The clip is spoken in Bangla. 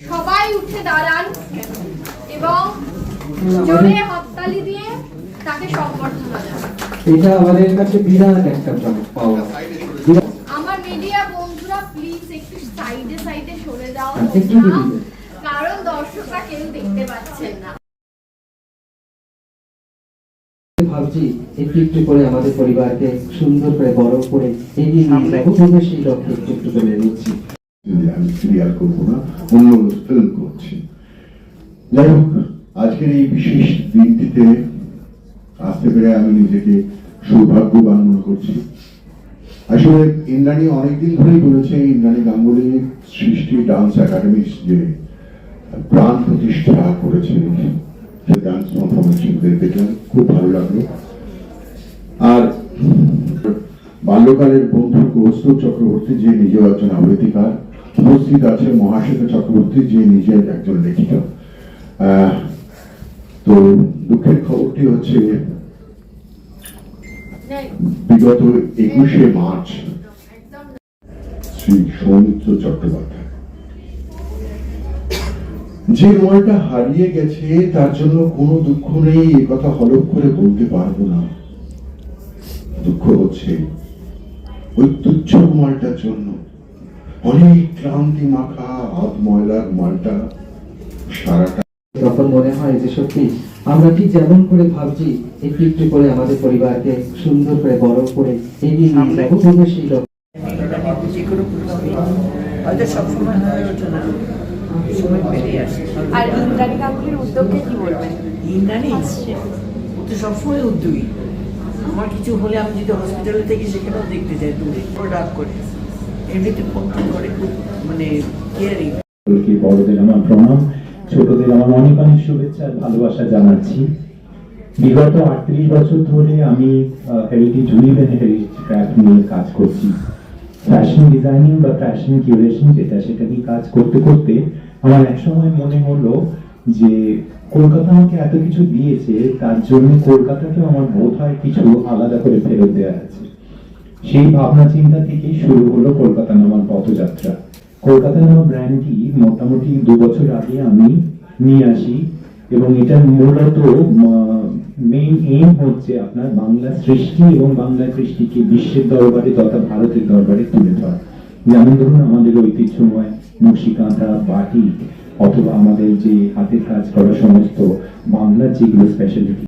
সবাই উঠে দাঁড়ান এবং জোরে হাততালি দিয়ে তাকে সম্বর্ধনা জানান। এটা আমাদের কাছে বিরাট একটা পাওয়া। আমার মিডিয়া বন্ধুরা প্লিজ একটু সাইডে সাইডে সরে যাও, কারণ দর্শকরা কেউ দেখতে পাচ্ছেন না। ভাবছি একটু একটু করে আমাদের পরিবারকে সুন্দর করে বড় করে এগিয়ে নিয়ে যাবো, সেই লক্ষ্যে একটু একটু করে নিচ্ছি। আমি সিরিয়াল করবো না, অন্য ফিল্ম করছি। যাই হোক, আজকের এই বিশেষ দিনটিতে আসতে পেরে আমি নিজেকে সৌভাগ্যবান মনে করছি। আসলে ইন্দ্রাণী অনেকদিন ধরেই বলেছে ইন্দ্রাণী গাঙ্গুলি সৃষ্টি ডান্স একাডেমি যে প্রাণ প্রতিষ্ঠা করেছে, ডান্স পারফরমেন্স দেখলাম, খুব ভালো লাগলো। আর বাল্যকালের বন্ধু কৌস্তব চক্রবর্তী, যে নিজেও একজন আবৃত্তিকার, উপস্থিত আছে মহাশ্বেতা চক্রবর্তী, যে নিজে একজন লেখিকা। তো দুঃখের খবরটি হচ্ছে বিগত 21শে মার্চ শ্রী সৌমিত্র চট্টোপাধ্যায় যে রুমালটা হারিয়ে গেছে, তার জন্য কোনো দুঃখ নেই, এ কথা হলফ করে বলতে পারবো না। দুঃখ হচ্ছে ওই তুচ্ছ রুমালটার জন্য। অনেক ক্লান্তি মাখা হাত ময়লার রুমালটা সারাটা। তখন মনে হয় যে সত্যি আমরা ঠিক যেমন করে ভাবছি একটু একটু করে আমাদের পরিবারকে সুন্দর করে বড় করে এগিয়ে নিয়ে যাবো, সেই লক্ষ্যে। আর ইন্দ্রাণী গাঙ্গুলির উদ্যোগকে কি বলবেন? ইন্দ্রাণী ও তো সবসময় উদ্যোগী। আমার কিছু হলে আমি যদি হসপিটালে থেকে সেখানেও দেখতে যাই, দূরে ডাক করে, এমনিতে ফোন করে, খুব মানে কেয়ারিং। বড়দের আমার প্রণাম, ছোটদের আমার অনেক অনেক শুভেচ্ছা আর ভালোবাসা জানাচ্ছি। বিগত 38 বছর ধরে আমি heritage weave and heritage craft নিয়ে কাজ করছি। ফ্যাশন ডিজাইনিং বা ফ্যাশন কিউরেশন সেটা নিয়ে কাজ করতে করতে আমার একসময় মনে হলো যে কলকাতা আমাকে এত কিছু দিয়েছে, তার জন্য কলকাতাকে আমার বোধ হয় কিছু আলাদা করে ফেরত দেওয়া আছে। সেই ভাবনা চিন্তা থেকে শুরু হলো কলকাতা নামার পথযাত্রা। কলকাতা নামা ব্র্যান্ডটি মোটামুটি 2 বছর আগে আমি নিয়ে আসি এবং এটা মূলত মেইন এইম হচ্ছে আপনার বাংলা সৃষ্টি এবং বাংলা সৃষ্টিকে বিশ্বের দরবারে তথা ভারতের দরবারে তুলে ধরা। যেমন ধরুন আমাদের ঐতিহ্যময় নকশিকাঁথা, বাটিক অথবা আমাদের যে হাতের কাজ করা সমস্ত বাংলার যেগুলো স্পেশালিটি